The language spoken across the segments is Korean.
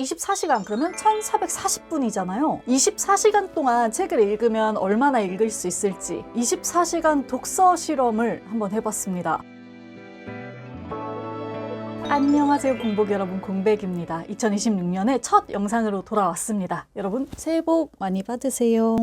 24시간 그러면 1440분이잖아요. 24시간 동안 책을 읽으면 얼마나 읽을 수 있을지 24시간 독서 실험을 한번 해봤습니다. 안녕하세요, 공복 여러분, 공백입니다. 2026년의 첫 영상으로 돌아왔습니다. 여러분 새해 복 많이 받으세요.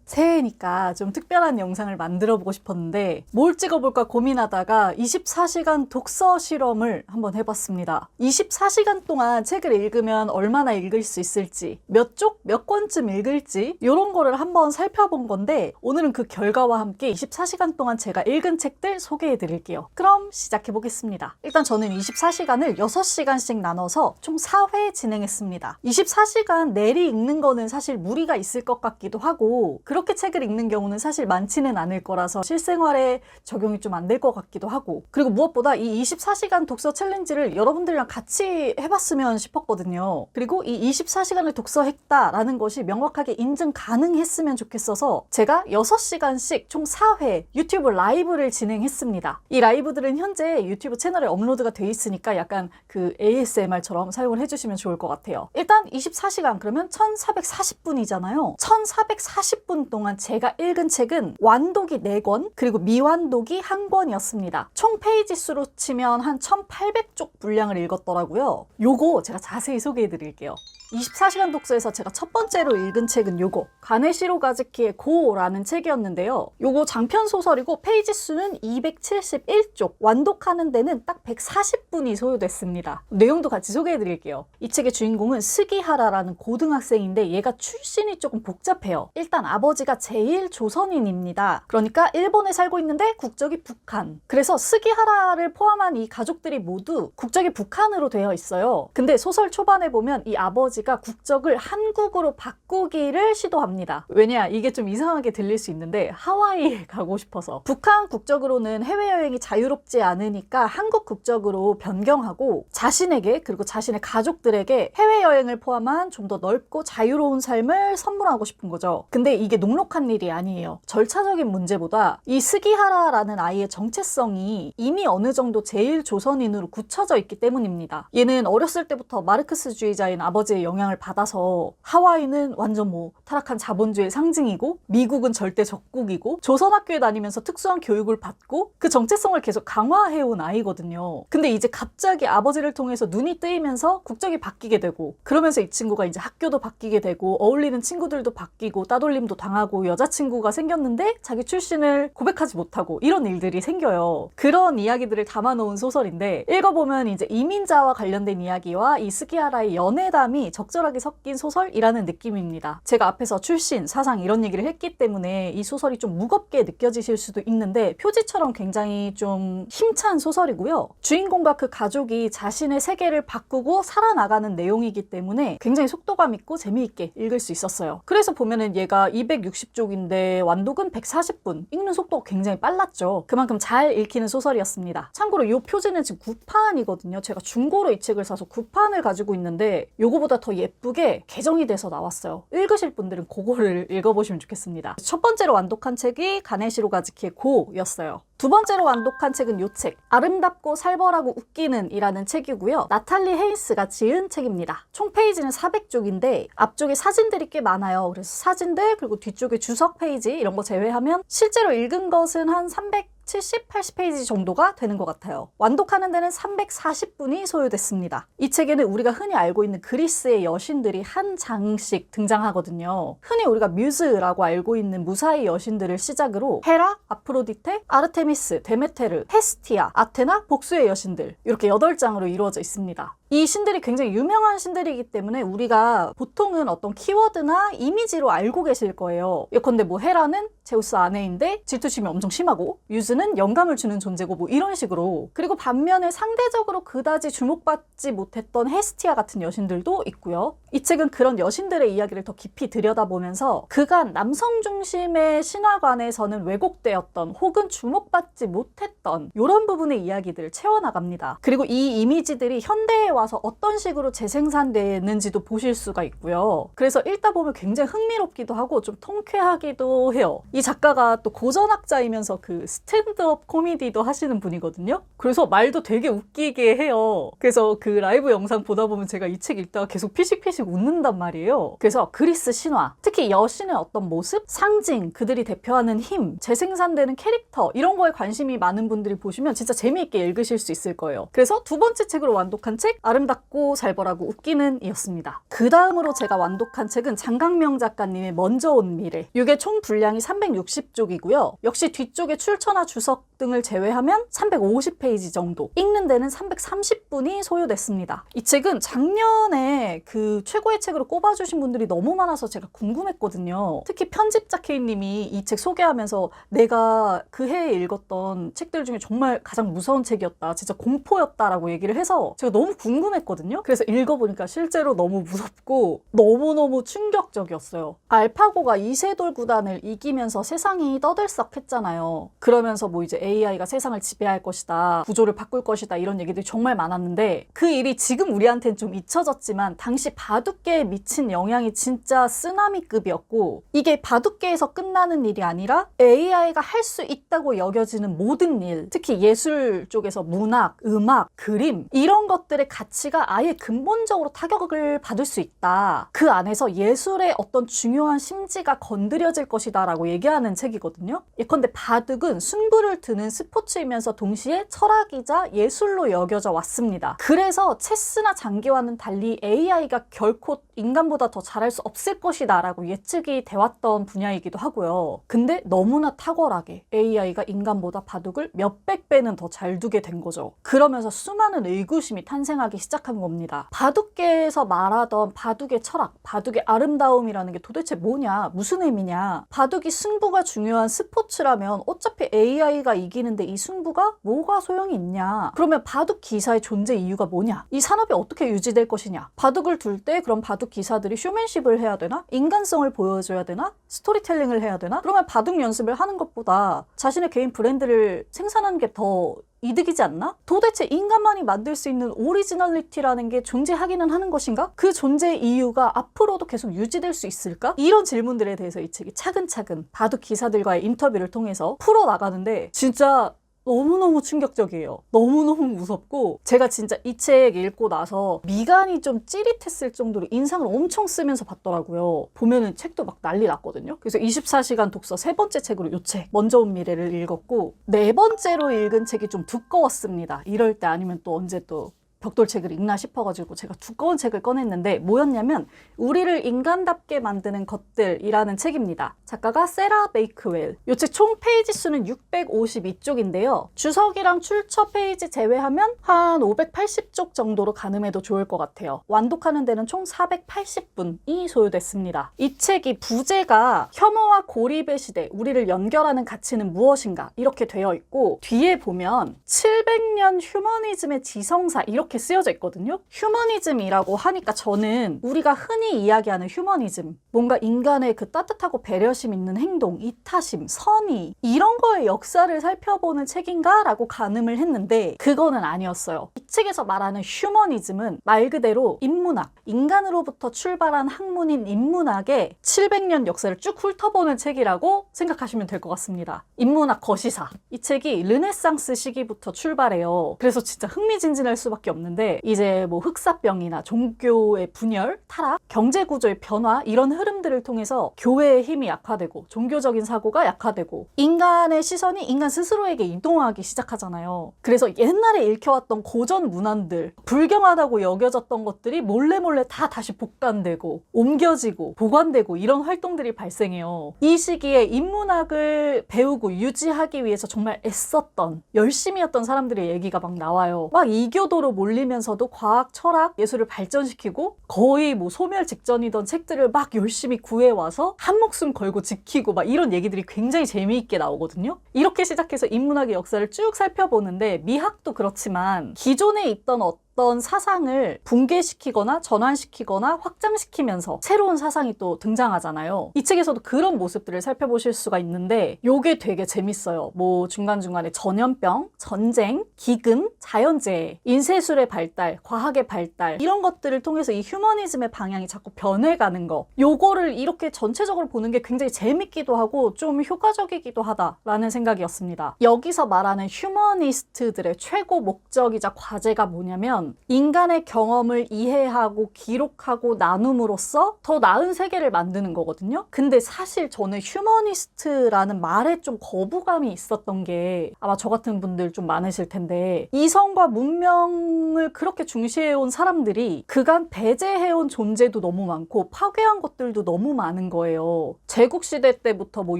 새해니까 좀 특별한 영상을 만들어 보고 싶었는데 뭘 찍어볼까 고민하다가 24시간 독서 실험을 한번 해봤습니다. 24시간 동안 책을 읽으면 얼마나 읽을 수 있을지, 몇 쪽, 몇 권쯤 읽을지 이런 거를 한번 살펴본 건데 오늘은 그 결과와 함께 24시간 동안 제가 읽은 책들 소개해 드릴게요. 그럼 시작해 보겠습니다. 일단 저는 24시간을 6시간씩 나눠서 총 4회 진행했습니다. 24시간 내리 읽는 거는 사실 무리가 있을 것 같기도 하고 그렇게 책을 읽는 경우는 사실 많지는 않을 거라서 실생활에 적용이 좀 안 될 것 같기도 하고, 그리고 무엇보다 이 24시간 독서 챌린지를 여러분들이랑 같이 해봤으면 싶었거든요. 그리고 이 24시간을 독서했다라는 것이 명확하게 인증 가능했으면 좋겠어서 제가 6시간씩 총 4회 유튜브 라이브를 진행했습니다. 이 라이브들은 현재 유튜브 채널에 업로드가 돼 있으니까 약간 그 ASMR처럼 사용을 해주시면 좋을 것 같아요. 일단 24시간 그러면 1440분이잖아요. 1440분 동안 제가 읽은 책은 완독이 4권 그리고 미완독이 1권이었습니다. 총 페이지 수로 치면 한 1800쪽 분량을 읽었더라고요. 요거 제가 자세히 소개해 드릴게요. 24시간 독서에서 제가 첫 번째로 읽은 책은 요거 가네시로 가즈키의 고라는 책이었는데요. 요거 장편 소설이고 페이지 수는 271쪽, 완독하는 데는 딱 140분이 소요됐습니다. 내용도 같이 소개해 드릴게요. 이 책의 주인공은 스기하라라는 고등학생인데 얘가 출신이 조금 복잡해요. 일단 아버지가 제1조선인입니다. 그러니까 일본에 살고 있는데 국적이 북한. 그래서 스기하라를 포함한 이 가족들이 모두 국적이 북한으로 되어 있어요. 근데 소설 초반에 보면 이 아버지가 국적을 한국으로 바꾸기를 시도합니다. 왜냐, 이게 좀 이상하게 들릴 수 있는데 하와이에 가고 싶어서. 북한 국적으로는 해외여행이 자유롭지 않으니까 한국 국적으로 변경하고 자신에게 그리고 자신의 가족들에게 해외여행을 포함한 좀 더 넓고 자유로운 삶을 선물하고 싶은 거죠. 근데 이게 녹록한 일이 아니에요. 절차적인 문제보다 이 스기하라라는 아이의 정체성이 이미 어느 정도 제1조선인으로 굳혀져 있기 때문입니다. 얘는 어렸을 때부터 마르크스주의자인 아버지의 영향을 받아서 하와이는 완전 타락한 자본주의 상징이고 미국은 절대 적국이고 조선학교에 다니면서 특수한 교육을 받고 그 정체성을 계속 강화해온 아이거든요. 근데 이제 갑자기 아버지를 통해서 눈이 뜨이면서 국적이 바뀌게 되고, 그러면서 이 친구가 이제 학교도 바뀌게 되고 어울리는 친구들도 바뀌고 따돌림도 당하고 여자친구가 생겼는데 자기 출신을 고백하지 못하고 이런 일들이 생겨요. 그런 이야기들을 담아놓은 소설인데 읽어보면 이제 이민자와 관련된 이야기와 이 스기하라의 연애담이 적절하게 섞인 소설이라는 느낌입니다. 제가 앞에서 출신, 사상 이런 얘기를 했기 때문에 이 소설이 좀 무겁게 느껴지실 수도 있는데 표지처럼 굉장히 좀 힘찬 소설이고요. 주인공과 그 가족이 자신의 세계를 바꾸고 살아나가는 내용이기 때문에 굉장히 속도감 있고 재미있게 읽을 수 있었어요. 그래서 보면은 얘가 260쪽인데 완독은 140분, 읽는 속도가 굉장히 빨랐죠. 그만큼 잘 읽히는 소설이었습니다. 참고로 이 표지는 지금 9판이거든요. 제가 중고로 이 책을 사서 9판을 가지고 있는데 요거보다 더 예쁘게 개정이 돼서 나왔어요. 읽으실 분들은 그거를 읽어보시면 좋겠습니다. 첫 번째로 완독한 책이 가네시로 가즈키의 고였어요. 두 번째로 완독한 책은 이 책, 아름답고 살벌하고 웃기는 이라는 책이고요. 나탈리 헤인스가 지은 책입니다. 총 페이지는 400쪽인데 앞쪽에 사진들이 꽤 많아요. 그래서 사진들 그리고 뒤쪽에 주석 페이지 이런 거 제외하면 실제로 읽은 것은 한 370, 80페이지 정도가 되는 것 같아요. 완독하는 데는 340분이 소요됐습니다. 이 책에는 우리가 흔히 알고 있는 그리스의 여신들이 한 장씩 등장하거든요. 흔히 우리가 뮤즈라고 알고 있는 무사히 여신들을 시작으로 헤라, 아프로디테, 아르테미스, 데메테르, 헤스티아, 아테나, 복수의 여신들 이렇게 8장으로 이루어져 있습니다. 이 신들이 굉장히 유명한 신들이기 때문에 우리가 보통은 어떤 키워드나 이미지로 알고 계실 거예요. 예컨대 헤라는 제우스 아내인데 질투심이 엄청 심하고, 뮤즈는 영감을 주는 존재고 이런 식으로. 그리고 반면에 상대적으로 그다지 주목받지 못했던 헤스티아 같은 여신들도 있고요. 이 책은 그런 여신들의 이야기를 더 깊이 들여다보면서 그간 남성 중심의 신화관에서는 왜곡되었던 혹은 주목받지 못했던 이런 부분의 이야기들을 채워나갑니다. 그리고 이 이미지들이 현대에 와서 와서 어떤 식으로 재생산되는지도 보실 수가 있고요. 그래서 읽다 보면 굉장히 흥미롭기도 하고 좀 통쾌하기도 해요. 이 작가가 또 고전학자이면서 그 스탠드업 코미디도 하시는 분이거든요. 그래서 말도 되게 웃기게 해요. 그래서 그 라이브 영상 보다 보면 제가 이 책 읽다가 계속 피식피식 웃는단 말이에요. 그래서 그리스 신화, 특히 여신의 어떤 모습, 상징, 그들이 대표하는 힘, 재생산되는 캐릭터 이런 거에 관심이 많은 분들이 보시면 진짜 재미있게 읽으실 수 있을 거예요. 그래서 두 번째 책으로 완독한 책 아름답고 살벌하고 웃기는 이었습니다. 그 다음으로 제가 완독한 책은 장강명 작가님의 먼저 온 미래. 이게 총 분량이 360쪽이고요. 역시 뒤쪽에 출처나 주석 등을 제외하면 350페이지 정도, 읽는 데는 330분이 소요됐습니다. 이 책은 작년에 그 최고의 책으로 꼽아주신 분들이 너무 많아서 제가 궁금했거든요. 특히 편집자 K님이 이 책 소개하면서 내가 그 해에 읽었던 책들 중에 정말 가장 무서운 책이었다, 진짜 공포였다라고 얘기를 해서 제가 너무 궁금했거든요. 그래서 읽어보니까 실제로 너무 무섭고 너무너무 충격적이었어요. 알파고가 이세돌 구단을 이기면서 세상이 떠들썩했잖아요. 그러면서 뭐 이제 AI가 세상을 지배할 것이다, 구조를 바꿀 것이다, 이런 얘기들이 정말 많았는데 그 일이 지금 우리한테는 좀 잊혀졌지만 당시 바둑계에 미친 영향이 진짜 쓰나미급이었고, 이게 바둑계에서 끝나는 일이 아니라 AI가 할 수 있다고 여겨지는 모든 일, 특히 예술 쪽에서 문학, 음악, 그림 이런 것들의 가치가 아예 근본적으로 타격을 받을 수 있다. 그 안에서 예술의 어떤 중요한 심지가 건드려질 것이다 라고 얘기하는 책이거든요. 예컨대 바둑은 승부를 두는 스포츠이면서 동시에 철학이자 예술로 여겨져 왔습니다. 그래서 체스나 장기와는 달리 AI가 결코 인간보다 더 잘할 수 없을 것이다 라고 예측이 돼왔던 분야이기도 하고요. 근데 너무나 탁월하게 AI가 인간보다 바둑을 몇백 배는 더 잘 두게 된 거죠. 그러면서 수많은 의구심이 탄생하기 시작한 겁니다. 바둑계에서 말하던 바둑의 철학, 바둑의 아름다움이라는 게 도대체 뭐냐, 무슨 의미냐. 바둑이 승부가 중요한 스포츠라면 어차피 AI가 이기는데 이 승부가 뭐가 소용이 있냐. 그러면 바둑 기사의 존재 이유가 뭐냐. 이 산업이 어떻게 유지될 것이냐. 바둑을 둘 때 그럼 바둑 기사들이 쇼맨십을 해야 되나? 인간성을 보여줘야 되나? 스토리텔링을 해야 되나? 그러면 바둑 연습을 하는 것보다 자신의 개인 브랜드를 생산하는 게 더 이득이지 않나? 도대체 인간만이 만들 수 있는 오리지널리티라는 게 존재하기는 하는 것인가? 그 존재의 이유가 앞으로도 계속 유지될 수 있을까? 이런 질문들에 대해서 이 책이 차근차근 바둑 기사들과의 인터뷰를 통해서 풀어나가는데 진짜 너무너무 충격적이에요. 너무너무 무섭고, 제가 진짜 이 책 읽고 나서 미간이 좀 찌릿했을 정도로 인상을 엄청 쓰면서 봤더라고요. 보면은 책도 막 난리 났거든요. 그래서 24시간 독서 세 번째 책으로 이 책 먼저 온 미래를 읽었고, 네 번째로 읽은 책이 좀 두꺼웠습니다. 이럴 때 아니면 또 언제 또 벽돌책을 읽나 싶어가지고 제가 두꺼운 책을 꺼냈는데, 뭐였냐면 우리를 인간답게 만드는 것들이라는 책입니다. 작가가 세라 베이크웰. 이 책 총 페이지 수는 652쪽인데요. 주석이랑 출처 페이지 제외하면 한 580쪽 정도로 가늠해도 좋을 것 같아요. 완독하는 데는 총 480분이 소요됐습니다. 이 책이 부제가 혐오와 고립의 시대, 우리를 연결하는 가치는 무엇인가 이렇게 되어 있고, 뒤에 보면 700년 휴머니즘의 지성사 이렇게 쓰여져 있거든요. 휴머니즘이라고 하니까 저는 우리가 흔히 이야기하는 휴머니즘, 뭔가 인간의 그 따뜻하고 배려심 있는 행동, 이타심, 선의 이런 거의 역사를 살펴보는 책인가? 라고 가늠을 했는데 그거는 아니었어요. 이 책에서 말하는 휴머니즘은 말 그대로 인문학, 인간으로부터 출발한 학문인 인문학의 700년 역사를 쭉 훑어보는 책이라고 생각하시면 될 것 같습니다. 인문학 거시사. 이 책이 르네상스 시기부터 출발해요. 그래서 진짜 흥미진진할 수밖에 없는데, 이제 뭐 흑사병이나 종교의 분열, 타락, 경제구조의 변화 이런 흐름들을 통해서 교회의 힘이 약화되고 종교적인 사고가 약화되고 인간의 시선이 인간 스스로에게 이동하기 시작하잖아요. 그래서 옛날에 읽혀왔던 고전 문안들, 불경하다고 여겨졌던 것들이 몰래 다 다시 복간되고 옮겨지고 보관되고 이런 활동들이 발생해요. 이 시기에 인문학을 배우고 유지하기 위해서 정말 애썼던, 열심히 했던 사람들의 얘기가 막 나와요. 막 이교도로 몰리면서도 과학, 철학, 예술을 발전시키고 거의 뭐 소멸 직전이던 책들을 막 열심히 구해와서 한 목숨 걸고 지키고 막 이런 얘기들이 굉장히 재미있게 나오거든요. 이렇게 시작해서 인문학의 역사를 쭉 살펴보는데, 미학도 그렇지만 기존에 있던 어떤 사상을 붕괴시키거나 전환시키거나 확장시키면서 새로운 사상이 또 등장하잖아요. 이 책에서도 그런 모습들을 살펴보실 수가 있는데 요게 되게 재밌어요. 뭐 중간중간에 전염병, 전쟁, 기근, 자연재해, 인쇄술의 발달, 과학의 발달 이런 것들을 통해서 이 휴머니즘의 방향이 자꾸 변해가는 거, 요거를 이렇게 전체적으로 보는 게 굉장히 재밌기도 하고 좀 효과적이기도 하다라는 생각이었습니다. 여기서 말하는 휴머니스트들의 최고 목적이자 과제가 뭐냐면 인간의 경험을 이해하고 기록하고 나눔으로써 더 나은 세계를 만드는 거거든요. 근데 사실 저는 휴머니스트라는 말에 좀 거부감이 있었던 게 아마 저 같은 분들 좀 많으실 텐데 이성과 문명을 그렇게 중시해온 사람들이 그간 배제해온 존재도 너무 많고 파괴한 것들도 너무 많은 거예요. 제국시대 때부터 뭐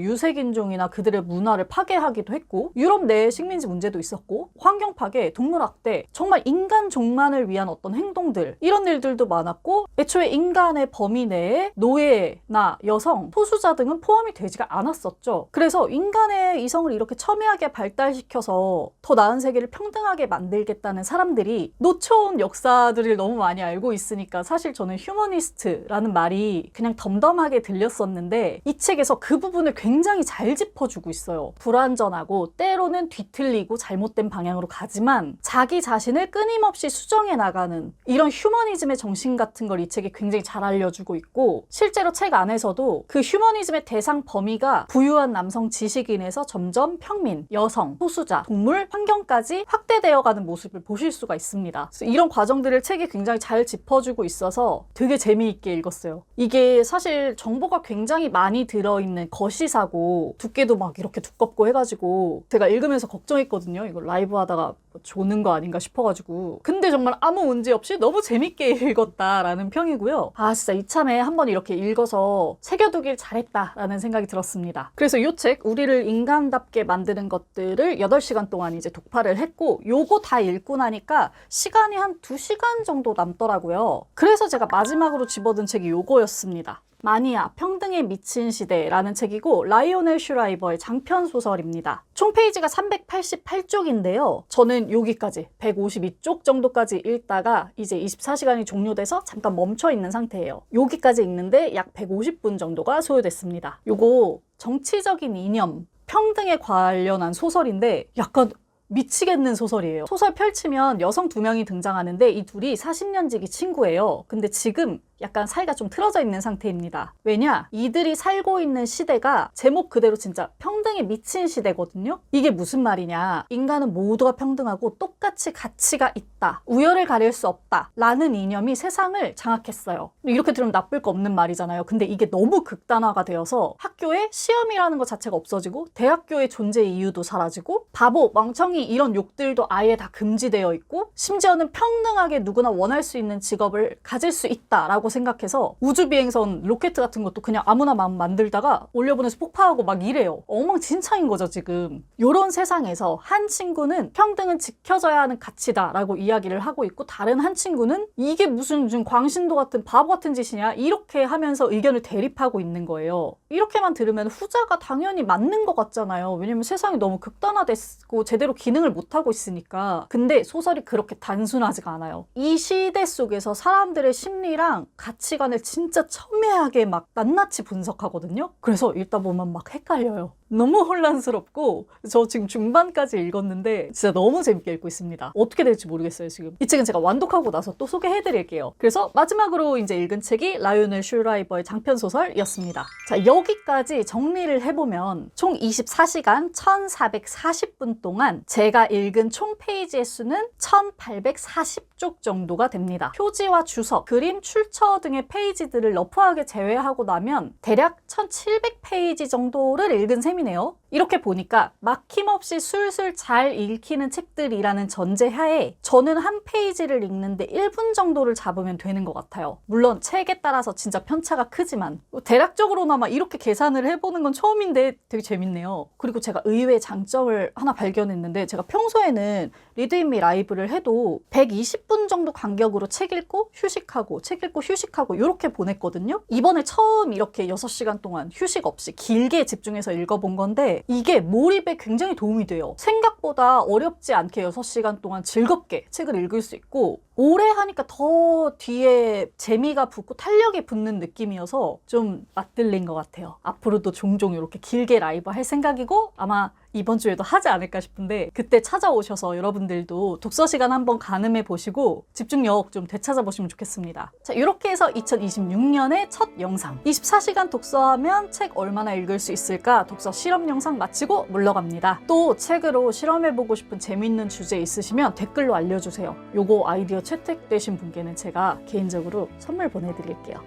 유색인종이나 그들의 문화를 파괴하기도 했고 유럽 내에 식민지 문제도 있었고 환경 파괴, 동물학대, 정말 인간 종만을 위한 어떤 행동들 이런 일들도 많았고 애초에 인간의 범위 내에 노예나 여성, 소수자 등은 포함이 되지가 않았었죠. 그래서 인간의 이성을 이렇게 첨예하게 발달시켜서 더 나은 세계를 평등하게 만들겠다는 사람들이 놓쳐온 역사들을 너무 많이 알고 있으니까 사실 저는 휴머니스트라는 말이 그냥 덤덤하게 들렸었는데 이 책에서 그 부분을 굉장히 잘 짚어주고 있어요. 불완전하고 때로는 뒤틀리고 잘못된 방향으로 가지만 자기 자신을 끊임없이 수정해 나가는 이런 휴머니즘의 정신 같은 걸 이 책이 굉장히 잘 알려주고 있고 실제로 책 안에서도 그 휴머니즘의 대상 범위가 부유한 남성 지식인에서 점점 평민, 여성, 소수자, 동물, 환경까지 확대되어가는 모습을 보실 수가 있습니다. 그래서 이런 과정들을 책이 굉장히 잘 짚어주고 있어서 되게 재미있게 읽었어요. 이게 사실 정보가 굉장히 많이 들어있는 거시사고 두께도 막 이렇게 두껍고 해가지고 제가 읽으면서 걱정했거든요. 이거 라이브 하다가 조는 거 아닌가 싶어가지고 근데 정말 아무 문제 없이 너무 재밌게 읽었다라는 평이고요. 아 진짜 이참에 한번 이렇게 읽어서 새겨두길 잘했다라는 생각이 들었습니다. 그래서 이 책 우리를 인간답게 만드는 것들을 8시간 동안 이제 독파를 했고 요거 다 읽고 나니까 시간이 한 2시간 정도 남더라고요. 그래서 제가 마지막으로 집어든 책이 요거였습니다. 마니아, 평등에 미친 시대라는 책이고 라이오넬 슈라이버의 장편 소설입니다. 총 페이지가 388쪽인데요. 저는 여기까지 152쪽 정도까지 읽다가 이제 24시간이 종료돼서 잠깐 멈춰 있는 상태예요. 여기까지 읽는데 약 150분 정도가 소요됐습니다. 요거 정치적인 이념, 평등에 관련한 소설인데 약간 미치겠는 소설이에요. 소설 펼치면 여성 2명이 등장하는데 이 둘이 40년 지기 친구예요. 근데 지금 약간 사이가 좀 틀어져 있는 상태입니다. 왜냐? 이들이 살고 있는 시대가 제목 그대로 진짜 평등에 미친 시대거든요. 이게 무슨 말이냐? 인간은 모두가 평등하고 똑같이 가치가 있다. 우열을 가릴 수 없다. 라는 이념이 세상을 장악했어요. 이렇게 들으면 나쁠 거 없는 말이잖아요. 근데 이게 너무 극단화가 되어서 학교에 시험이라는 것 자체가 없어지고 대학교의 존재 이유도 사라지고 바보, 멍청이 이런 욕들도 아예 다 금지되어 있고 심지어는 평등하게 누구나 원할 수 있는 직업을 가질 수 있다라고 생각해서 우주비행선 로켓 같은 것도 그냥 아무나 마음 만들다가 올려보내서 폭파하고 막 이래요. 엉망진창인 거죠 지금. 요런 세상에서 한 친구는 평등은 지켜져야 하는 가치다 라고 이야기를 하고 있고 다른 한 친구는 이게 무슨 좀 광신도 같은 바보 같은 짓이냐 이렇게 하면서 의견을 대립하고 있는 거예요. 이렇게만 들으면 후자가 당연히 맞는 것 같잖아요. 왜냐면 세상이 너무 극단화됐고 제대로 기능을 못하고 있으니까. 근데 소설이 그렇게 단순하지가 않아요. 이 시대 속에서 사람들의 심리랑 가치관을 진짜 첨예하게 막 낱낱이 분석하거든요. 그래서 읽다 보면 막 헷갈려요. 너무 혼란스럽고 저 지금 중반까지 읽었는데 진짜 너무 재밌게 읽고 있습니다. 어떻게 될지 모르겠어요 지금. 이 책은 제가 완독하고 나서 또 소개해드릴게요. 그래서 마지막으로 이제 읽은 책이 라이오넬 슈라이버의 장편소설이었습니다. 자, 여기까지 정리를 해보면 총 24시간 1440분 동안 제가 읽은 총 페이지의 수는 1840쪽 정도가 됩니다. 표지와 주석, 그림, 출처 등의 페이지들을 러프하게 제외하고 나면 대략 1700페이지 정도를 읽은 셈이네요. 이렇게 보니까 막힘없이 술술 잘 읽히는 책들이라는 전제하에 저는 한 페이지를 읽는데 1분 정도를 잡으면 되는 것 같아요. 물론 책에 따라서 진짜 편차가 크지만 대략적으로나마 이렇게 계산을 해보는 건 처음인데 되게 재밌네요. 그리고 제가 의외의 장점을 하나 발견했는데 제가 평소에는 리드잇미 라이브를 해도 120분 정도 간격으로 책 읽고 휴식하고 책 읽고 휴식하고 이렇게 보냈거든요. 이번에 처음 이렇게 6시간 동안 휴식 없이 길게 집중해서 읽어보고 본 건데 이게 몰입에 굉장히 도움이 돼요. 생각보다 어렵지 않게 6시간 동안 즐겁게 책을 읽을 수 있고 오래 하니까 더 뒤에 재미가 붙고 탄력이 붙는 느낌이어서 좀 맛들린 것 같아요. 앞으로도 종종 이렇게 길게 라이브 할 생각이고 아마 이번 주에도 하지 않을까 싶은데 그때 찾아오셔서 여러분들도 독서 시간 한번 가늠해 보시고 집중력 좀 되찾아보시면 좋겠습니다. 자, 이렇게 해서 2026년의 첫 영상 24시간 독서하면 책 얼마나 읽을 수 있을까 독서 실험 영상 마치고 물러갑니다. 또 책으로 실험해보고 싶은 재밌는 주제 있으시면 댓글로 알려주세요. 요거 아이디어 채택되신 분께는 제가 개인적으로 선물 보내드릴게요.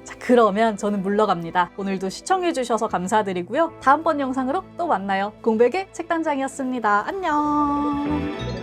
자, 그러면 저는 물러갑니다. 오늘도 시청해주셔서 감사드리고요. 다음번 영상으로 또 만나요. 공백의 책단장이었습니다. 안녕.